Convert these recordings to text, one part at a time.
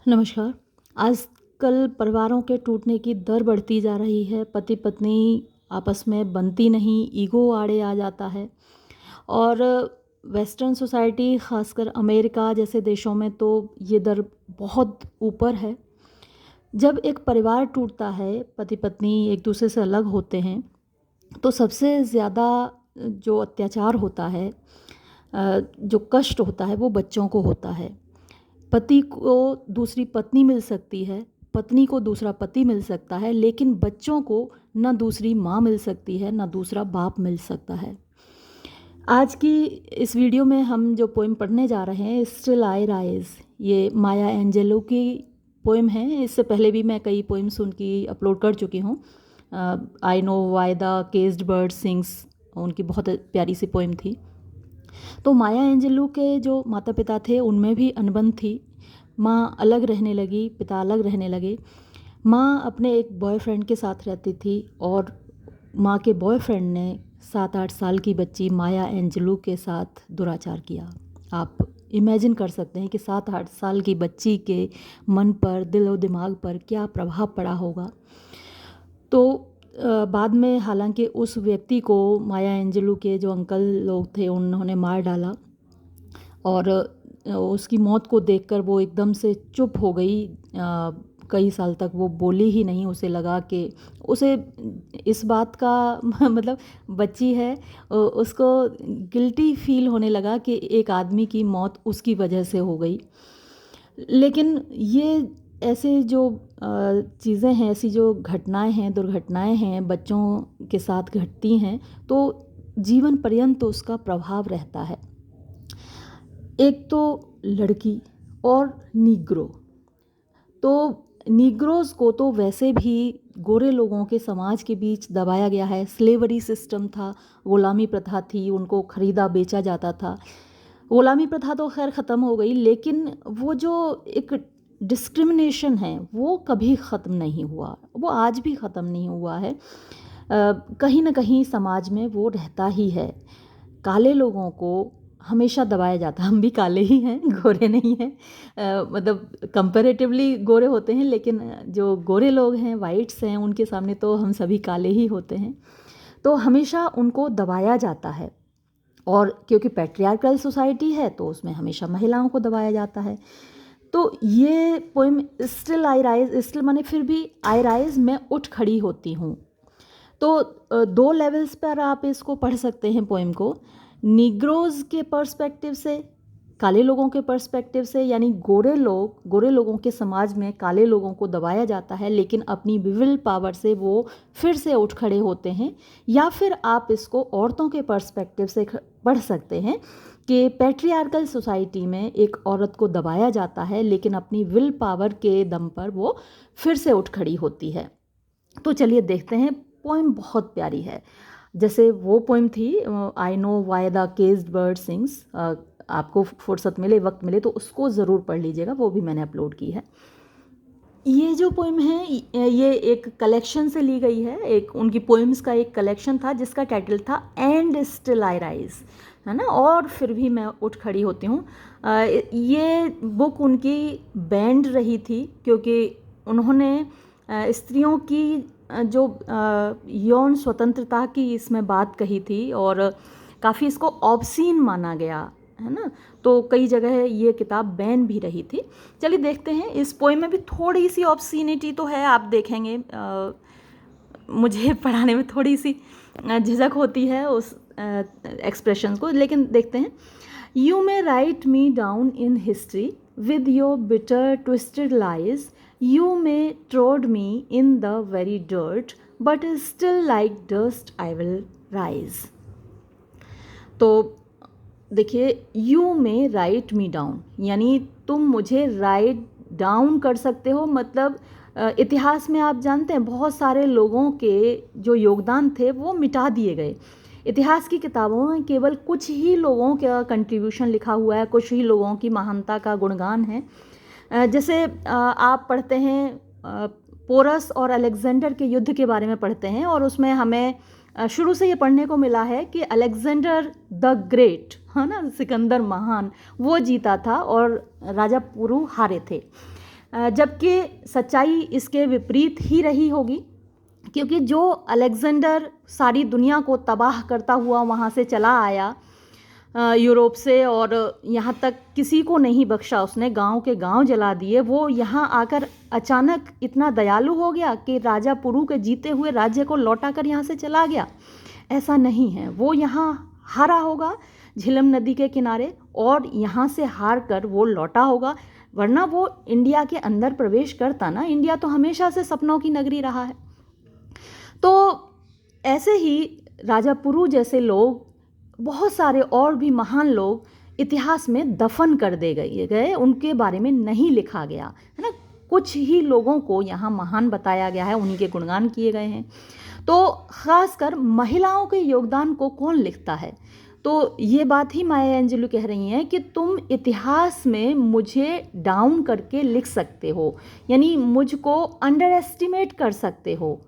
नमस्कार। आजकल परिवारों के टूटने की दर बढ़ती जा रही है। पति पत्नी आपस में बनती नहीं, ईगो आड़े आ जाता है। और वेस्टर्न सोसाइटी, ख़ासकर अमेरिका जैसे देशों में तो ये दर बहुत ऊपर है। जब एक परिवार टूटता है, पति पत्नी एक दूसरे से अलग होते हैं, तो सबसे ज़्यादा जो अत्याचार होता है, जो कष्ट होता है, वो बच्चों को होता है। पति को दूसरी पत्नी मिल सकती है, पत्नी को दूसरा पति मिल सकता है, लेकिन बच्चों को ना दूसरी माँ मिल सकती है, ना दूसरा बाप मिल सकता है। आज की इस वीडियो में हम जो पोएम पढ़ने जा रहे हैं, स्टिल आई राइज, ये माया एंजेलो की पोएम है। इससे पहले भी मैं कई पोएम्स उनकी अपलोड कर चुकी हूँ। I know why the caged bird sings, उनकी बहुत प्यारी सी पोएम थी। तो माया एंजेलू के जो माता पिता थे उनमें भी अनबन थी। माँ अलग रहने लगी, पिता अलग रहने लगे। माँ अपने एक बॉयफ्रेंड के साथ रहती थी और माँ के बॉयफ्रेंड ने 7-8 साल की बच्ची माया एंजेलू के साथ दुराचार किया। आप इमेजिन कर सकते हैं कि 7-8 साल की बच्ची के मन पर, दिल और दिमाग पर क्या प्रभाव पड़ा होगा। तो बाद में हालांकि उस व्यक्ति को माया एंजेलू के जो अंकल लोग थे उन्होंने मार डाला। और उसकी मौत को देखकर वो एकदम से चुप हो गई। कई साल तक वो बोली ही नहीं। उसे लगा कि उसे इस बात का मतलब बच्ची है, उसको गिल्टी फील होने लगा कि एक आदमी की मौत उसकी वजह से हो गई। लेकिन ये ऐसे जो चीज़ें हैं, ऐसी जो घटनाएं हैं, दुर्घटनाएं हैं, बच्चों के साथ घटती हैं, तो जीवन पर्यंत तो उसका प्रभाव रहता है। एक तो लड़की और नीग्रो, तो नीग्रोज़ को तो वैसे भी गोरे लोगों के समाज के बीच दबाया गया है। स्लेवरी सिस्टम था, ग़ुलामी प्रथा थी, उनको ख़रीदा बेचा जाता था। ग़ुलामी प्रथा तो खैर ख़त्म हो गई, लेकिन वो जो एक डिस्क्रिमिनेशन है वो कभी ख़त्म नहीं हुआ, वो आज भी ख़त्म नहीं हुआ है। कहीं ना कहीं समाज में वो रहता ही है। काले लोगों को हमेशा दबाया जाता है। हम भी काले ही हैं, गोरे नहीं हैं। मतलब कंपैरेटिवली गोरे होते हैं, लेकिन जो गोरे लोग हैं, वाइट्स हैं, उनके सामने तो हम सभी काले ही होते हैं। तो हमेशा उनको दबाया जाता है। और क्योंकि पैट्रियार्कल सोसाइटी है तो उसमें हमेशा महिलाओं को दबाया जाता है। तो ये poem still I rise, still माने फिर भी, आई राइज मैं उठ खड़ी होती हूँ। तो दो लेवल्स पर आप इसको पढ़ सकते हैं पोएम को। निग्रोज़ के पर्सपेक्टिव से, काले लोगों के पर्सपेक्टिव से, यानी गोरे लोगों के समाज में काले लोगों को दबाया जाता है, लेकिन अपनी विल पावर से वो फिर से उठ खड़े होते हैं। या फिर आप इसको औरतों के पर्सपेक्टिव से पढ़ सकते हैं कि पैट्रियार्कल सोसाइटी में एक औरत को दबाया जाता है, लेकिन अपनी विल पावर के दम पर वो फिर से उठ खड़ी होती है। तो चलिए देखते हैं। पोएम बहुत प्यारी है। जैसे वो पोएम थी I know why the caged bird sings, आपको फुर्सत मिले, वक्त मिले तो उसको ज़रूर पढ़ लीजिएगा, वो भी मैंने अपलोड की है। ये जो पोएम है ये एक कलेक्शन से ली गई है। एक उनकी पोएम्स का एक कलेक्शन था जिसका टाइटल था एंड स्टिल आई राइज, है ना, और फिर भी मैं उठ खड़ी होती हूँ। ये बुक उनकी बैंड रही थी क्योंकि उन्होंने स्त्रियों की जो यौन स्वतंत्रता की इसमें बात कही थी और काफ़ी इसको ऑब्सीन माना गया, है ना। तो कई जगह ये किताब बैन भी रही थी। चलिए देखते हैं। इस पोएम में भी थोड़ी सी ऑब्सीनिटी तो है, आप देखेंगे। मुझे पढ़ाने में थोड़ी सी झिझक होती है उस एक्सप्रेशन को, लेकिन देखते हैं। You may right me down in history with your bitter twisted lies, you may ट्रोड me in the very dirt, but still like dust I will rise. तो देखिए, यू में राइट मी डाउन, यानी तुम मुझे राइट डाउन कर सकते हो। मतलब इतिहास में आप जानते हैं बहुत सारे लोगों के जो योगदान थे वो मिटा दिए गए। इतिहास की किताबों में केवल कुछ ही लोगों का कंट्रीब्यूशन लिखा हुआ है, कुछ ही लोगों की महानता का गुणगान है। जैसे आप पढ़ते हैं पोरस और अलेक्जेंडर के युद्ध के बारे में पढ़ते हैं, और उसमें हमें शुरू से ये पढ़ने को मिला है कि अलेक्जेंडर द ग्रेट, है ना, सिकंदर महान, वो जीता था और राजा पुरु हारे थे। जबकि सच्चाई इसके विपरीत ही रही होगी, क्योंकि जो अलेक्जेंडर सारी दुनिया को तबाह करता हुआ वहाँ से चला आया यूरोप से, और यहाँ तक किसी को नहीं बख्शा, उसने गांव के गांव जला दिए, वो यहाँ आकर अचानक इतना दयालु हो गया कि राजा पुरु के जीते हुए राज्य को लौटा कर यहाँ से चला गया। ऐसा नहीं है, वो यहाँ हारा होगा झेलम नदी के किनारे, और यहाँ से हार कर वो लौटा होगा, वरना वो इंडिया के अंदर प्रवेश करता ना। इंडिया तो हमेशा से सपनों की नगरी रहा है। तो ऐसे ही राजा पुरु जैसे लोग, बहुत सारे और भी महान लोग इतिहास में दफन कर दे गए, उनके बारे में नहीं लिखा गया है ना। कुछ ही लोगों को यहाँ महान बताया गया है, उन्हीं के गुणगान किए गए हैं। तो ख़ासकर महिलाओं के योगदान को कौन लिखता है? तो ये बात ही माया एंजेलू कह रही हैं कि तुम इतिहास में मुझे डाउन करके लिख सकते हो, यानी मुझको अंडर एस्टिमेट कर सकते हो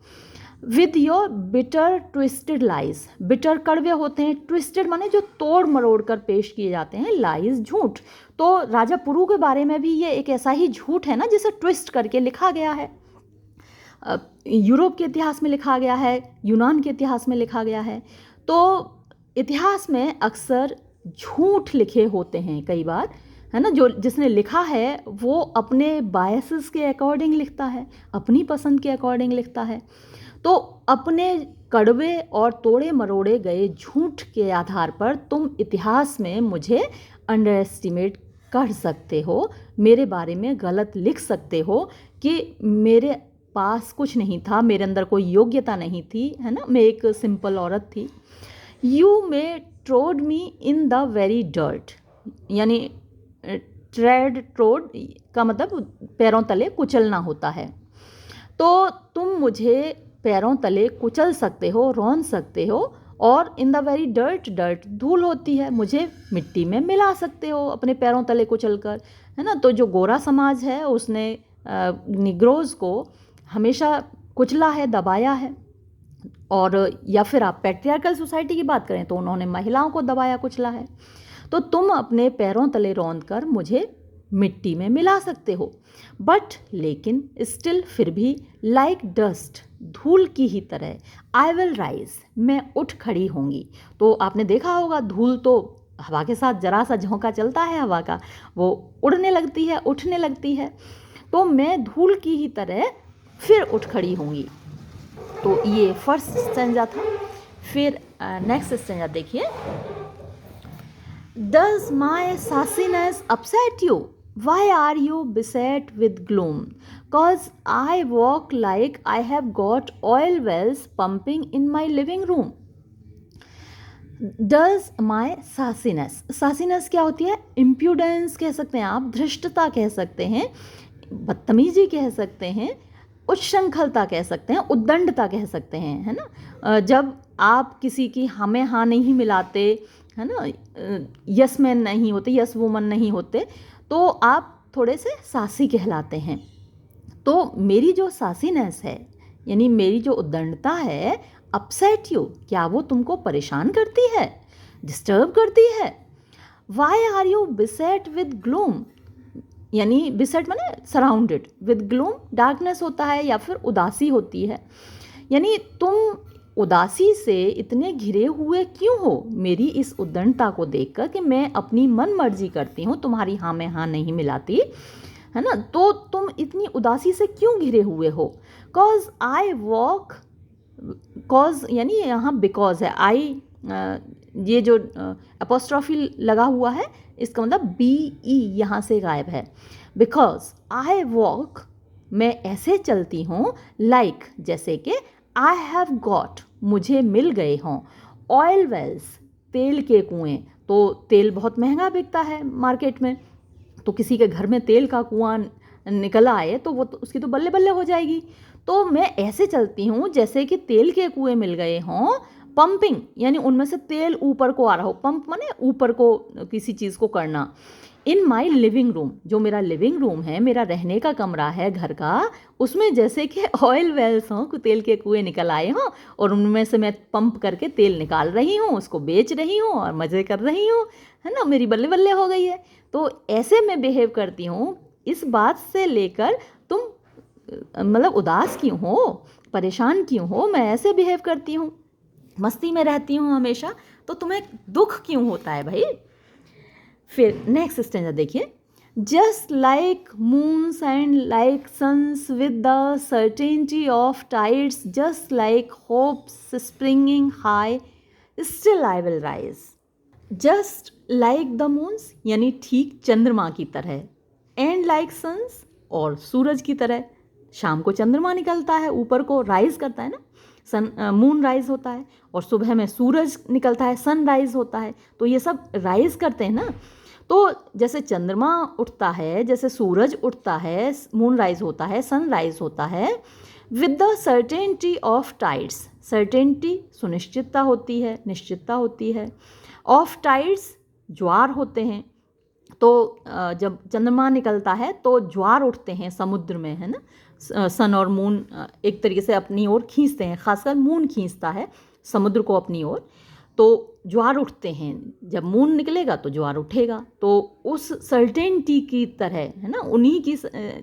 with your bitter twisted lies. Bitter कड़वे होते हैं, ट्विस्टेड माने जो तोड़ मरोड़ कर पेश किए जाते हैं, लाइज झूठ। तो राजा पुरु के बारे में भी ये एक ऐसा ही झूठ है ना, जिसे ट्विस्ट करके लिखा गया है। यूरोप के इतिहास में लिखा गया है, यूनान के इतिहास में लिखा गया है। तो इतिहास में अक्सर झूठ लिखे होते हैं कई बार, है ना। जो जिसने लिखा है वो अपने बायसेस के अकॉर्डिंग लिखता है, अपनी पसंद के अकॉर्डिंग लिखता है। तो अपने कड़वे और तोड़े मरोड़े गए झूठ के आधार पर तुम इतिहास में मुझे अंडर एस्टिमेट कर सकते हो, मेरे बारे में गलत लिख सकते हो कि मेरे पास कुछ नहीं था, मेरे अंदर कोई योग्यता नहीं थी, है ना, मैं एक सिंपल औरत थी। You may ट्रोड me in the very dirt, यानी ट्रोड का मतलब पैरों तले कुचलना होता है। तो तुम मुझे पैरों तले कुचल सकते हो, रौंद सकते हो, और in the very dirt, dirt धूल होती है, मुझे मिट्टी में मिला सकते हो अपने पैरों तले कुचल कर, है ना। तो जो गोरा समाज है उसने निग्रोज को हमेशा कुचला है, दबाया है। और या फिर आप पैट्रियार्कल सोसाइटी की बात करें तो उन्होंने महिलाओं को दबाया कुचला है। तो तुम अपने पैरों तले रौंद कर मुझे मिट्टी में मिला सकते हो, बट लेकिन स्टिल फिर भी लाइक डस्ट, धूल की ही तरह, आई विल राइज, मैं उठ खड़ी होंगी। तो आपने देखा होगा धूल तो हवा के साथ जरा सा झोंका चलता है हवा का, वो उड़ने लगती है, उठने लगती है। तो मैं धूल की ही तरह फिर उठ खड़ी होंगी। तो ये फर्स्ट स्टेंजा था। फिर नेक्स्ट स्टेंजा देखिए, does my सासीनेस upset you, why are you beset with gloom, cause I walk like I have got oil wells pumping in my living room. Does my sassiness, sassiness क्या होती है? impudence कह सकते हैं आप, धृष्टता कह सकते हैं, बदतमीजी कह सकते हैं, उच्छृंखलता कह सकते हैं, उद्दंडता कह सकते हैं, है ना। जब आप किसी की हमें हाँ नहीं मिलाते, है ना, यस मैन नहीं होते, यस वुमन नहीं होते, तो आप थोड़े से सासी कहलाते हैं। तो मेरी जो सासीनेस है, यानी मेरी जो उद्दंडता है, अपसेट यू, क्या वो तुमको परेशान करती है, डिस्टर्ब करती है? Why are you beset with gloom, यानी बिसेट माने सराउंडेड, विद ग्लूम डार्कनेस होता है या फिर उदासी होती है, यानी तुम उदासी से इतने घिरे हुए क्यों हो मेरी इस उद्दंडता को देखकर कि मैं अपनी मन मर्जी करती हूँ, तुम्हारी हाँ में हाँ नहीं मिलाती, है ना। तो तुम इतनी उदासी से क्यों घिरे हुए हो? कॉज आई वॉक, कॉज यानी यहाँ बिकॉज है, आई ये जो अपोस्ट्रॉफी लगा हुआ है इसका मतलब बी ई यहाँ से गायब है। बिकॉज आई वॉक, मैं ऐसे चलती हूँ, लाइक जैसे कि आई हैव गॉट, मुझे मिल गए हों, ऑयल वेल्स, तेल के कुएँ। तो तेल बहुत महंगा बिकता है मार्केट में, तो किसी के घर में तेल का कुआं निकल आए तो वो तो उसकी तो बल्ले बल्ले हो जाएगी। तो मैं ऐसे चलती हूँ जैसे कि तेल के कुएँ मिल गए हों, पंपिंग यानी उनमें से तेल ऊपर को आ रहा हो, पंप माने ऊपर को किसी चीज़ को करना। इन माई लिविंग रूम, जो मेरा लिविंग रूम है, मेरा रहने का कमरा है घर का, उसमें जैसे कि ऑयल वेल्स हों, तेल के कुएँ निकल आए हों और उनमें से मैं पंप करके तेल निकाल रही हूँ, उसको बेच रही हूँ और मज़े कर रही हूँ, है ना, मेरी बल्ले बल्ले हो गई है। तो ऐसे मैं बिहेव करती हूँ इस बात से लेकर तुम मतलब उदास क्यों हो, परेशान क्यों हो, मैं ऐसे बिहेव करती हूँ, मस्ती में रहती हूँ हमेशा, तो तुम्हें दुख क्यों होता है भाई। फिर नेक्स्ट स्टेंजा देखिए, just like moons and like suns with the certainty of tides, just like hopes springing high, still I will rise. Just like the moons यानी ठीक चंद्रमा की तरह, एंड लाइक सन्स और सूरज की तरह। शाम को चंद्रमा निकलता है, ऊपर को राइज करता है ना, सन मून राइज होता है, और सुबह में सूरज निकलता है, सन राइज होता है, तो ये सब राइज करते हैं ना। तो जैसे चंद्रमा उठता है, जैसे सूरज उठता है, मून राइज होता है, सन राइज होता है, with the certainty of tides, certainty सुनिश्चितता होती है, निश्चितता होती है, ऑफ टाइड्स ज्वार होते हैं। तो जब चंद्रमा निकलता है तो ज्वार उठते हैं समुद्र में, है ना। सन और मून एक तरीके से अपनी ओर खींचते हैं, खासकर मून खींचता है समुद्र को अपनी ओर, तो ज्वार उठते हैं। जब मून निकलेगा तो ज्वार उठेगा। तो उस सर्टेनिटी की तरह, है ना, उन्हीं की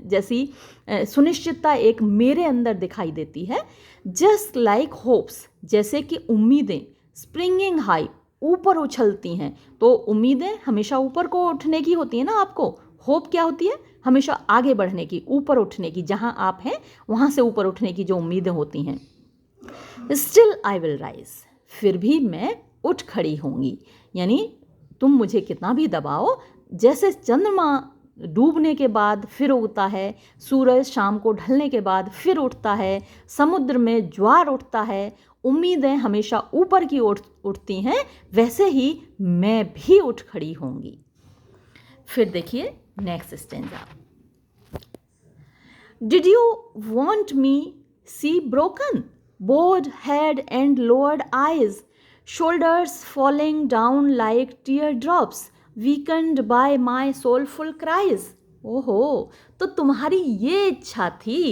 जैसी सुनिश्चितता एक मेरे अंदर दिखाई देती है। जस्ट लाइक होप्स, जैसे कि उम्मीदें, स्प्रिंगिंग हाई, ऊपर उछलती हैं। तो उम्मीदें हमेशा ऊपर को उठने की होती है ना। आपको होप क्या होती है? हमेशा आगे बढ़ने की, ऊपर उठने की, जहाँ आप हैं वहाँ से ऊपर उठने की जो उम्मीदें होती हैं। स्टिल आई विल राइज, फिर भी मैं उठ खड़ी होंगी, यानी तुम मुझे कितना भी दबाओ, जैसे चंद्रमा डूबने के बाद फिर उगता है, सूरज शाम को ढलने के बाद फिर उठता है, समुद्र में ज्वार उठता है, उम्मीदें हमेशा ऊपर की ओर उठती हैं, वैसे ही मैं भी उठ खड़ी होंगी। फिर देखिए next stanza, did you want me see broken, bowed head and lowered eyes, shoulders falling down like teardrops, weakened by my soulful cries। ओहो, तो तुम्हारी ये इच्छा थी,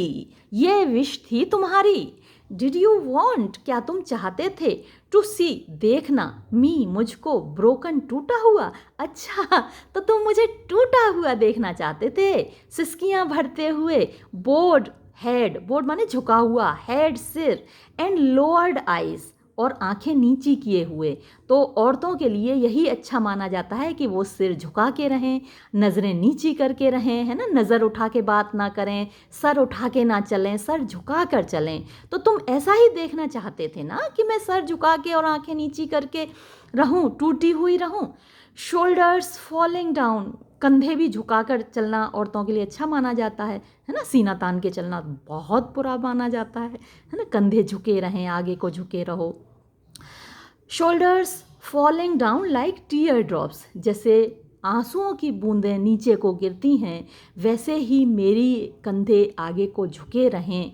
ये विश थी तुम्हारी। डिड यू वॉन्ट, क्या तुम चाहते थे, टू सी, देखना, मी, मुझको, ब्रोकन, टूटा हुआ। अच्छा, तो तुम मुझे टूटा हुआ देखना चाहते थे, सिसकियाँ भरते हुए, बोर्ड हेड, बोर्ड माने झुका हुआ, हेड सिर, एंड लोअर्ड आइज, और आंखें नीची किए हुए। तो औरतों के लिए यही अच्छा माना जाता है कि वो सिर झुका के रहें, नज़रें नीची करके रहें, है ना, नज़र उठा के बात ना करें, सर उठा के ना चलें, सर झुका कर चलें। तो तुम ऐसा ही देखना चाहते थे ना, कि मैं सर झुका के और आंखें नीची करके रहूं, टूटी हुई रहूं। शोल्डर्स फॉलिंग डाउन, कंधे भी झुकाकर चलना औरतों के लिए अच्छा माना जाता है ना। सीना तान के चलना बहुत बुरा माना जाता है ना। कंधे झुके रहें, आगे को झुके रहो। Shoulders falling down like teardrops, जैसे आंसुओं की बूंदें नीचे को गिरती हैं, वैसे ही मेरी कंधे आगे को झुके रहें।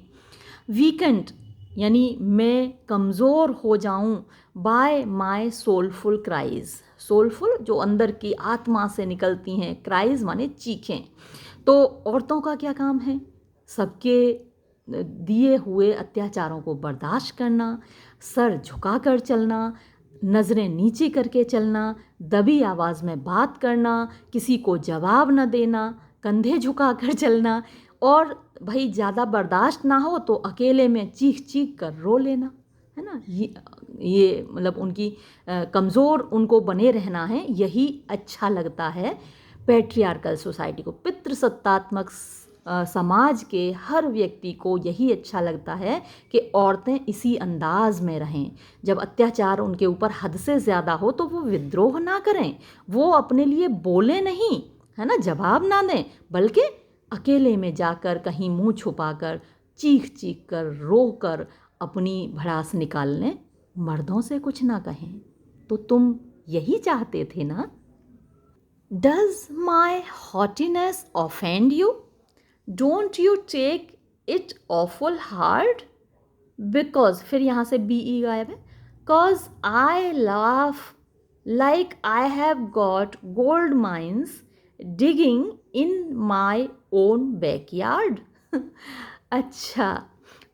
वीकेंड, यानी मैं कमज़ोर हो जाऊं, by my soulful cries, soulful जो अंदर की आत्मा से निकलती हैं, क्राइज माने चीखें। तो औरतों का क्या काम है? सबके दिए हुए अत्याचारों को बर्दाश्त करना, सर झुकाकर चलना, नज़रें नीची करके चलना, दबी आवाज़ में बात करना, किसी को जवाब न देना, कंधे झुकाकर चलना, और भाई ज़्यादा बर्दाश्त ना हो तो अकेले में चीख चीख कर रो लेना, है ना। ये मतलब उनकी कमज़ोर उनको बने रहना है, यही अच्छा लगता है पैट्रियार्कल सोसाइटी को। पितृसत्तात्मक समाज के हर व्यक्ति को यही अच्छा लगता है कि औरतें इसी अंदाज में रहें। जब अत्याचार उनके ऊपर हद से ज़्यादा हो तो वो विद्रोह ना करें, वो अपने लिए बोले नहीं, है ना, जवाब ना दें, बल्कि अकेले में जाकर कहीं मुंह छुपाकर चीख चीख कर रो कर अपनी भड़ास निकाल लें, मर्दों से कुछ ना कहें। तो तुम यही चाहते थे ना। Does my हॉटीनेस offend you, don't you take it awful hard, because, फिर यहाँ से बी ई गायब है, cause I laugh like I have got gold mines digging in my own backyard. अच्छा,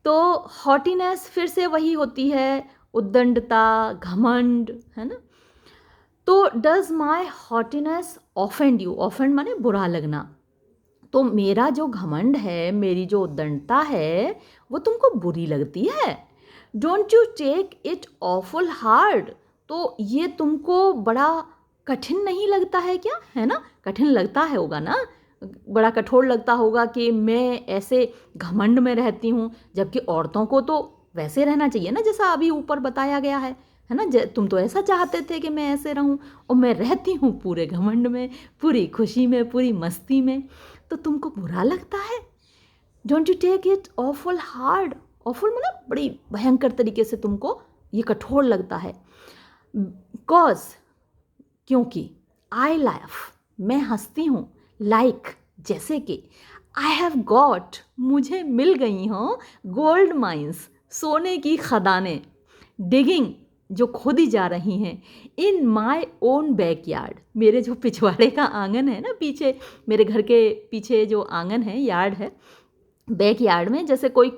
तो हॉटीनेस फिर से वही होती है, उद्दंडता, घमंड, है ना। तो does my हॉटीनेस offend you, offend माने बुरा लगना, तो मेरा जो घमंड है, मेरी जो उद्दंडता है, वो तुमको बुरी लगती है। Don't you take it awful hard. तो ये तुमको बड़ा कठिन नहीं लगता है क्या? है ना, कठिन लगता है होगा ना, बड़ा कठोर लगता होगा कि मैं ऐसे घमंड में रहती हूँ, जबकि औरतों को तो वैसे रहना चाहिए ना जैसा अभी ऊपर बताया गया है ना। तुम तो ऐसा चाहते थे कि मैं ऐसे रहूँ, और मैं रहती हूँ पूरे घमंड में, पूरी खुशी में, पूरी मस्ती में। तो तुमको बुरा लगता है। Don't you take it awful hard. Awful मतलब बड़ी भयंकर तरीके से तुमको ये कठोर लगता है। कॉज, क्योंकि, आई लाइफ, मैं हंसती हूँ, लाइक, जैसे कि, आई हैव गॉट, मुझे मिल गई हों, गोल्ड माइंस, सोने की खदानें, डिगिंग, जो खोदी जा रही हैं, इन माई ओन बैकयार्ड, मेरे जो पिछवाड़े का आंगन है ना, पीछे मेरे घर के पीछे जो आंगन है, यार्ड है, बैकयार्ड में जैसे कोई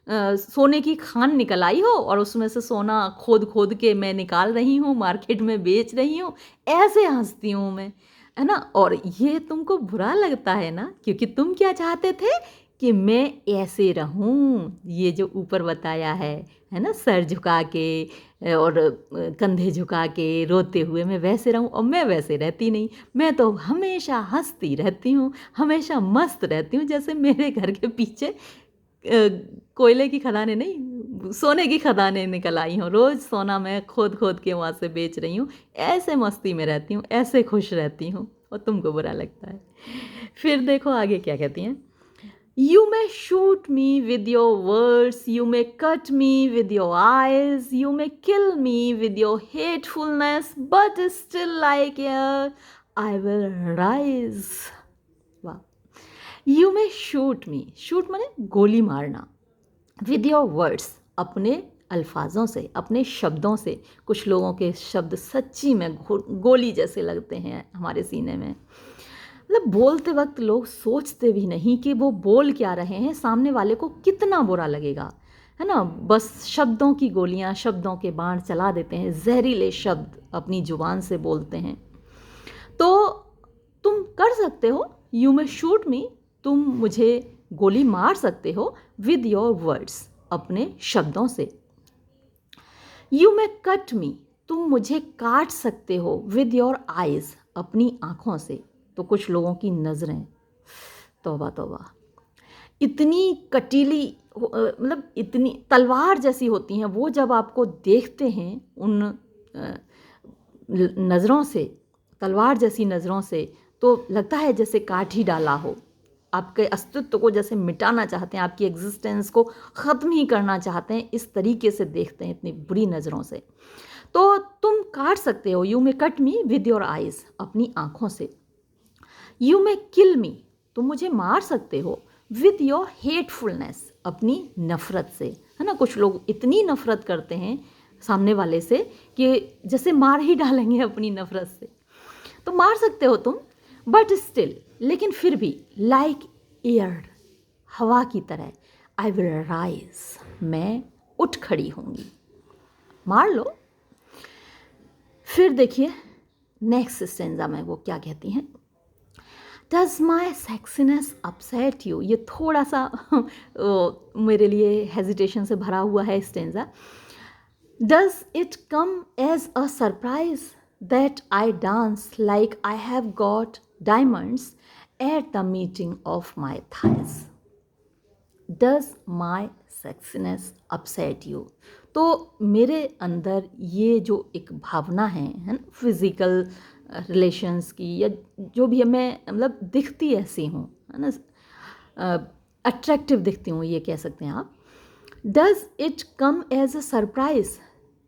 सोने की खान निकल आई हो और उसमें से सोना खोद खोद के मैं निकाल रही हूँ, मार्केट में बेच रही हूँ, ऐसे हंसती हूँ मैं, है ना। और ये तुमको बुरा लगता है ना, क्योंकि तुम क्या चाहते थे कि मैं ऐसे रहूं, ये जो ऊपर बताया है ना, सर झुका के और कंधे झुका के रोते हुए मैं वैसे रहूं, और मैं वैसे रहती नहीं। मैं तो हमेशा हंसती रहती हूँ, हमेशा मस्त रहती हूँ, जैसे मेरे घर के पीछे कोयले की खदानें नहीं, सोने की खदानें निकल आई हों, रोज़ सोना मैं खोद खोद के वहाँ से बेच रही हूँ, ऐसे मस्ती में रहती हूँ, ऐसे खुश रहती हूँ, और तुमको बुरा लगता है। फिर देखो आगे क्या कहती हैं। You may shoot me with your words, you may cut me with your eyes, you may kill me with your hatefulness, but still like air I will rise. वाह। You may shoot me, shoot माने गोली मारना, with your words, अपने अल्फाजों से, अपने शब्दों से। कुछ लोगों के शब्द सच्ची में गोली जैसे लगते हैं हमारे सीने में। मतलब बोलते वक्त लोग सोचते भी नहीं कि वो बोल क्या रहे हैं, सामने वाले को कितना बुरा लगेगा, है ना। बस शब्दों की गोलियां, शब्दों के बाण चला देते हैं, जहरीले शब्द अपनी जुबान से बोलते हैं। तो तुम कर सकते हो, यू मे शूट मी, तुम मुझे गोली मार सकते हो, विद योर वर्ड्स, अपने शब्दों से। यू मे कट मी, तुम मुझे काट सकते हो, विद योर आइज़, अपनी आँखों से। तो कुछ लोगों की नज़रें, तौबा तौबा, इतनी कटीली, मतलब इतनी तलवार जैसी होती हैं, वो जब आपको देखते हैं उन नज़रों से, तलवार जैसी नज़रों से, तो लगता है जैसे काट ही डाला हो, आपके अस्तित्व को जैसे मिटाना चाहते हैं, आपकी एग्जिस्टेंस को ख़त्म ही करना चाहते हैं, इस तरीके से देखते हैं, इतनी बुरी नज़रों से। तो तुम काट सकते हो, you may cut me with your eyes, अपनी आँखों से। यू मे किल मी, तुम मुझे मार सकते हो, विद योर हेटफुलनेस, अपनी नफ़रत से, है ना। कुछ लोग इतनी नफ़रत करते हैं सामने वाले से कि जैसे मार ही डालेंगे अपनी नफ़रत से। तो मार सकते हो तुम, बट स्टिल, लेकिन फिर भी, लाइक एयर, हवा की तरह, आई विल राइज, मैं उठ खड़ी होंगी। मार लो। फिर देखिए नेक्स्ट स्टेंजा में वो क्या कहती हैं। Does my sexiness upset you, ये थोड़ा सा मेरे लिए हेजिटेशन से भरा हुआ है stanza. Does it come as a surprise that I dance like I have got diamonds at the meeting of my thighs. Does my sexiness upset you, तो मेरे अंदर ये जो एक भावना है ना, फिज़िकल रिलेशंस की, या जो भी है, मैं मतलब दिखती ऐसी हूँ, है ना, अट्रैक्टिव दिखती हूँ, ये कह सकते हैं आप। Does it come as a surprise,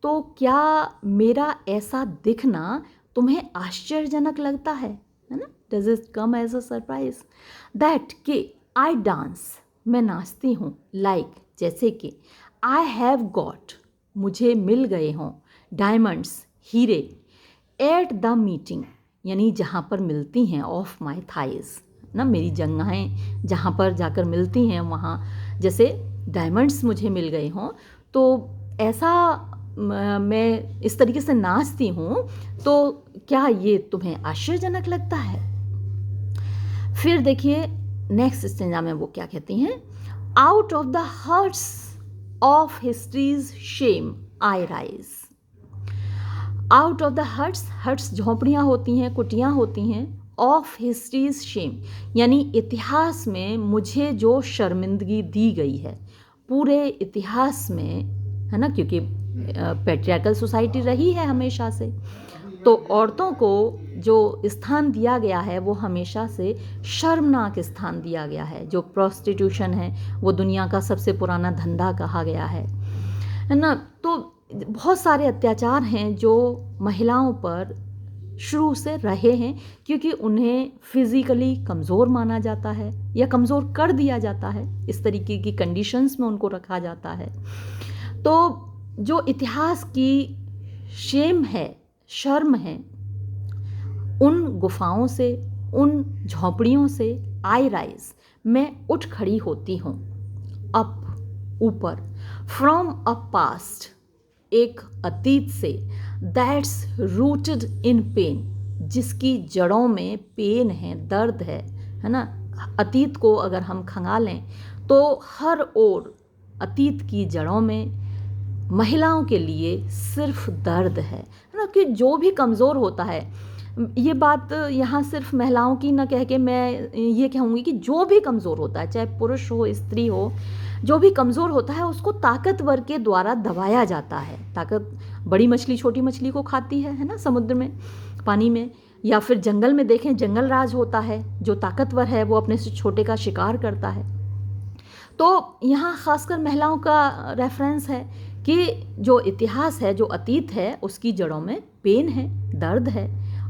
तो क्या मेरा ऐसा दिखना तुम्हें आश्चर्यजनक लगता है ना। Does it come as a surprise that कि आई डांस, मैं नाचती हूँ, लाइक, जैसे कि, आई हैव गॉट, मुझे मिल गए हों, डायमंड्स, हीरे, एट द मीटिंग, यानी जहाँ पर मिलती हैं, ऑफ माई थाइज ना, मेरी जंघाएँ जहाँ पर जाकर मिलती हैं वहाँ जैसे डायमंड्स मुझे मिल गए हों, तो ऐसा मैं इस तरीके से नाचती हूँ, तो क्या ये तुम्हें आश्चर्यजनक लगता है। फिर देखिए नेक्स्ट स्टेंजा में वो क्या कहती हैं, out of the hertz of histories Shem I rise. Out of the hertz, hertz झोंपड़ियाँ होती हैं, कुटियाँ होती हैं, ऑफ हिस्ट्रीज शेम यानी इतिहास में मुझे जो शर्मिंदगी दी गई है पूरे इतिहास में, है ना, क्योंकि पैट्रियार्कल सोसाइटी रही है हमेशा से, तो औरतों को जो स्थान दिया गया है वो हमेशा से शर्मनाक स्थान दिया गया है। जो प्रोस्टिट्यूशन है वो दुनिया का सबसे पुराना धंधा कहा गया है ना। तो बहुत सारे अत्याचार हैं जो महिलाओं पर शुरू से रहे हैं, क्योंकि उन्हें फिज़िकली कमज़ोर माना जाता है या कमज़ोर कर दिया जाता है, इस तरीके की कंडीशंस में उनको रखा जाता है। तो जो इतिहास की शेम है, शर्म है, उन गुफाओं से, उन झोंपड़ियों से आई राइज, मैं उठ खड़ी होती हूँ, अप, ऊपर, फ्रॉम अ पास्ट, एक अतीत से, दैट्स रूटेड इन पेन, जिसकी जड़ों में पेन है, दर्द है ना। अतीत को अगर हम खंगालें तो हर ओर अतीत की जड़ों में महिलाओं के लिए सिर्फ दर्द है ना, कि जो भी कमज़ोर होता है, ये बात यहाँ सिर्फ महिलाओं की ना कह के मैं ये कहूँगी कि जो भी कमज़ोर होता है, चाहे पुरुष हो स्त्री हो, जो भी कमज़ोर होता है उसको ताकतवर के द्वारा दबाया जाता है। ताकत, बड़ी मछली छोटी मछली को खाती है ना, समुद्र में, पानी में, या फिर जंगल में देखें, जंगल राज होता है, जो ताकतवर है वो अपने से छोटे का शिकार करता है। तो यहाँ खासकर महिलाओं का रेफरेंस है कि जो इतिहास है, जो अतीत है, उसकी जड़ों में पेन है, दर्द है,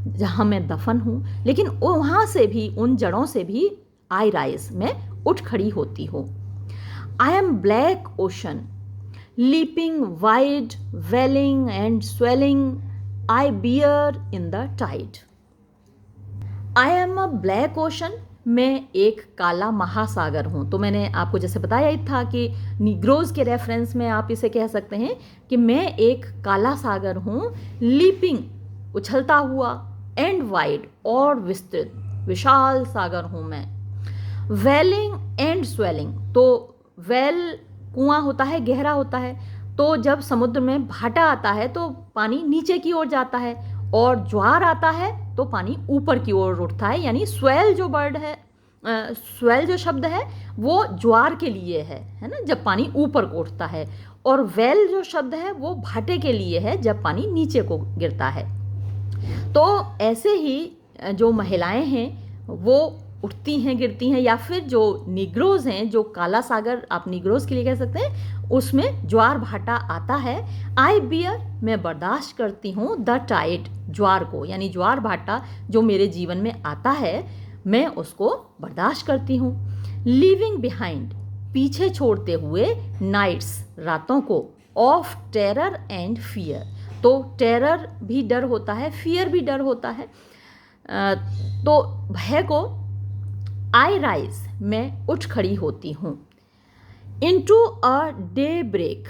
जहाँ मैं दफन हूँ, लेकिन वहाँ से भी, उन जड़ों से भी आई राइज, मैं उठ खड़ी होती हूँ। I am black ocean, leaping wide, welling and swelling, I bear in the tide. I am a black ocean, मैं एक काला महासागर हूँ। तो मैंने आपको जैसे बताया ही था कि निग्रोज के रेफरेंस में आप इसे कह सकते हैं कि मैं एक काला सागर हूँ, लीपिंग, उछलता हुआ, एंड वाइड, और विस्तृत, विशाल सागर हूँ मैं। वेलिंग एंड स्वेलिंग, तो वेल कुआं होता है, गहरा होता है, तो जब समुद्र में भाटा आता है तो पानी नीचे की ओर जाता है, और ज्वार आता है तो पानी ऊपर की ओर उठता है। यानी स्वेल जो वर्ड है, स्वेल जो शब्द है वो ज्वार के लिए है ना, जब पानी ऊपर को उठता है, और वेल जो शब्द है वो भाटे के लिए है, जब पानी नीचे को गिरता है। तो ऐसे ही जो महिलाएं हैं वो उठती हैं, गिरती हैं, या फिर जो निग्रोज हैं, जो काला सागर आप निग्रोज के लिए कह सकते हैं, उसमें ज्वार भाटा आता है। आई बियर, मैं बर्दाश्त करती हूँ, द टाइड, ज्वार को, यानी ज्वार भाटा जो मेरे जीवन में आता है मैं उसको बर्दाश्त करती हूँ। लीविंग बिहाइंड, पीछे छोड़ते हुए, नाइट्स, रातों को, ऑफ टेरर एंड फियर, तो टेरर भी डर होता है, फियर भी डर होता है, तो भय को। आई राइज, मैं उठ खड़ी होती हूँ। Into a daybreak,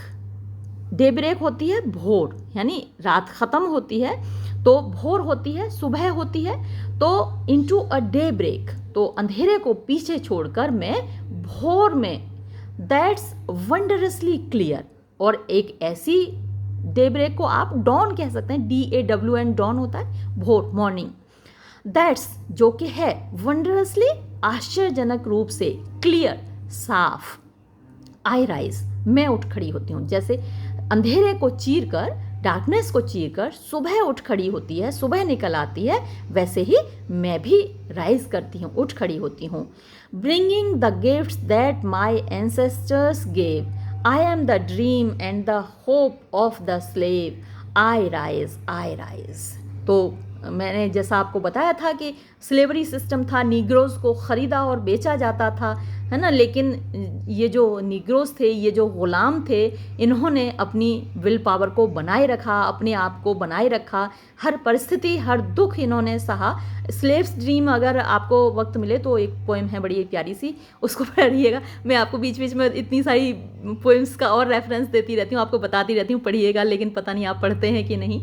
daybreak होती है भोर, यानी रात ख़त्म होती है तो भोर होती है, सुबह होती है, तो इनटू अ डे ब्रेक, तो अंधेरे को पीछे छोड़कर मैं भोर में, दैट्स वंडरसली क्लियर, और एक ऐसी डे ब्रेक को आप डॉन कह सकते हैं, DAWN, डॉन होता है भोर, मॉर्निंग, दैट्स, जो कि है, वंडरसली, आश्चर्यजनक रूप से, क्लियर, साफ, आई राइज, मैं उठ खड़ी होती हूँ। जैसे अंधेरे को चीर कर, डार्कनेस को चीर कर सुबह उठ खड़ी होती है, सुबह निकल आती है, वैसे ही मैं भी राइज करती हूँ, उठ खड़ी होती हूँ। Bringing the gifts that my ancestors gave, I am the dream and the hope of the slave, I rise, I rise. तो मैंने जैसा आपको बताया था कि स्लेवरी सिस्टम था, निग्रोज को ख़रीदा और बेचा जाता था, है ना, लेकिन ये जो निग्रोज थे, ये जो ग़ुलाम थे, इन्होंने अपनी विल पावर को बनाए रखा, अपने आप को बनाए रखा, हर परिस्थिति, हर दुख इन्होंने सहा। स्लेव्स ड्रीम, अगर आपको वक्त मिले तो एक पोएम है बड़ी प्यारी सी, उसको पढ़िएगा। मैं आपको बीच बीच में इतनी सारी पोएम्स का और रेफरेंस देती रहती हूँ, आपको बताती रहती हूँ, पढ़िएगा, लेकिन पता नहीं आप पढ़ते हैं कि नहीं।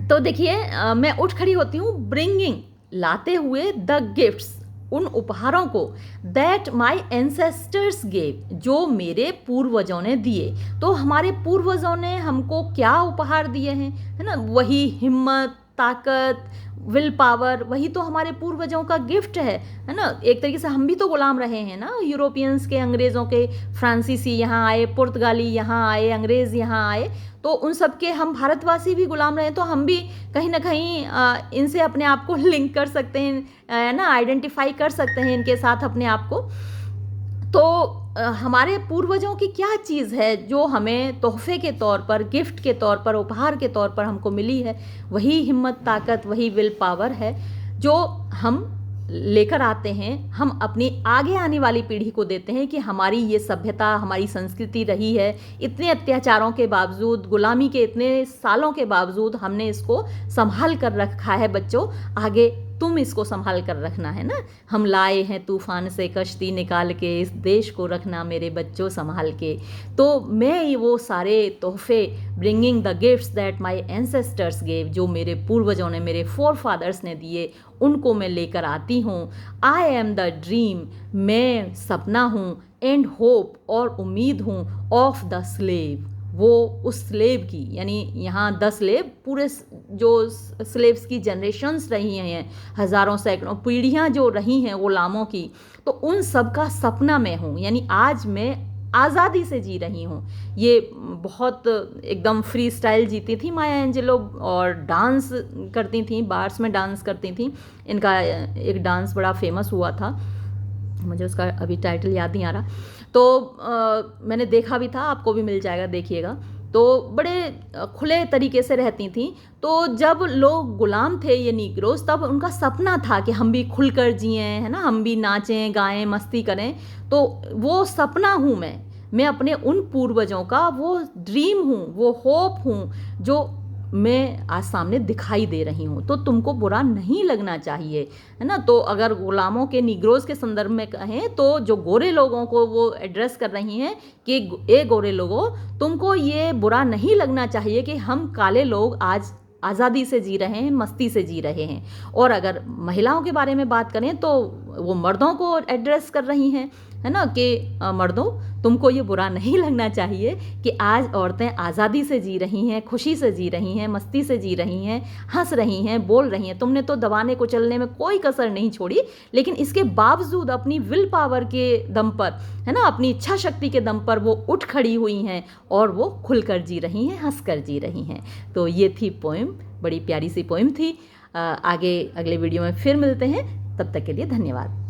तो देखिए, मैं उठ खड़ी होती हूँ, ब्रिंगिंग, लाते हुए, द गिफ्ट्स, उन उपहारों को दैट माई एंसेस्टर्स गेव, जो मेरे पूर्वजों ने दिए। तो हमारे पूर्वजों ने हमको क्या उपहार दिए हैं, है ना, वही हिम्मत, ताकत, विल पावर, वही तो हमारे पूर्वजों का गिफ्ट है ना। एक तरीके से हम भी तो गुलाम रहे हैं ना, यूरोपियंस के, अंग्रेज़ों के, फ्रांसीसी यहाँ आए, पुर्तगाली यहाँ आए, अंग्रेज़ यहाँ आए, तो उन सब के हम भारतवासी भी गुलाम रहे, तो हम भी कहीं ना कहीं इनसे अपने आप को लिंक कर सकते हैं, ना, आइडेंटिफाई कर सकते हैं इनके साथ अपने आप को। तो हमारे पूर्वजों की क्या चीज़ है जो हमें तोहफे के तौर पर, गिफ्ट के तौर पर, उपहार के तौर पर हमको मिली है, वही हिम्मत, ताकत, वही विल पावर है जो हम लेकर आते हैं, हम अपनी आगे आने वाली पीढ़ी को देते हैं कि हमारी ये सभ्यता, हमारी संस्कृति रही है, इतने अत्याचारों के बावजूद, गुलामी के इतने सालों के बावजूद हमने इसको संभाल कर रखा है। बच्चों, आगे तुम इसको संभाल कर रखना है ना। हम लाए हैं तूफान से कश्ती निकाल के, इस देश को रखना मेरे बच्चों संभाल के। तो मैं वो सारे तोहफे, bringing the gifts that my ancestors gave, जो मेरे पूर्वजों ने, मेरे फोर फादर्स ने दिए, उनको मैं लेकर आती हूँ। आई एम द ड्रीम, मैं सपना हूँ, एंड होप, और उम्मीद हूँ, ऑफ द स्लेव, वो उस स्लेव की, यानी यहाँ 10 स्लेव, पूरे जो स्लेव्स की जनरेशन्स रही हैं, हज़ारों सैकड़ों पीढ़ियाँ जो रही हैं गुलामों की, तो उन सब का सपना मैं हूँ। यानी आज मैं आज़ादी से जी रही हूँ। ये बहुत एकदम फ्री स्टाइल जीती थी माया एंजेलो, और डांस करती थी, बार्स में डांस करती थी। इनका एक डांस बड़ा फेमस हुआ था, मुझे उसका अभी टाइटल याद नहीं आ रहा, तो मैंने देखा भी था, आपको भी मिल जाएगा, देखिएगा। तो बड़े खुले तरीके से रहती थी। तो जब लोग गुलाम थे ये नीग्रोस, तब उनका सपना था कि हम भी खुलकर जिएं, है ना, हम भी नाचें, गाएं, मस्ती करें। तो वो सपना हूँ मैं अपने उन पूर्वजों का वो ड्रीम हूँ, वो होप हूँ, जो मैं आज सामने दिखाई दे रही हूँ। तो तुमको बुरा नहीं लगना चाहिए, है ना। तो अगर गुलामों के, निग्रोज के संदर्भ में कहें, तो जो गोरे लोगों को वो एड्रेस कर रही हैं कि ए गोरे लोगों, तुमको ये बुरा नहीं लगना चाहिए कि हम काले लोग आज आज़ादी से जी रहे हैं, मस्ती से जी रहे हैं। और अगर महिलाओं के बारे में बात करें तो वो मर्दों को एड्रेस कर रही हैं, है ना, कि मर्दों, तुमको ये बुरा नहीं लगना चाहिए कि आज औरतें आज़ादी से जी रही हैं, खुशी से जी रही हैं, मस्ती से जी रही हैं, हंस रही हैं, बोल रही हैं। तुमने तो दबाने कुचलने में कोई कसर नहीं छोड़ी, लेकिन इसके बावजूद अपनी विल पावर के दम पर, है ना, अपनी इच्छा शक्ति के दम पर वो उठ खड़ी हुई हैं और वो खुलकर जी रही हैं, हंस कर जी रही हैं। तो ये थी पोएम, बड़ी प्यारी सी पोएम थी। आगे अगले वीडियो में फिर मिलते हैं, तब तक के लिए धन्यवाद।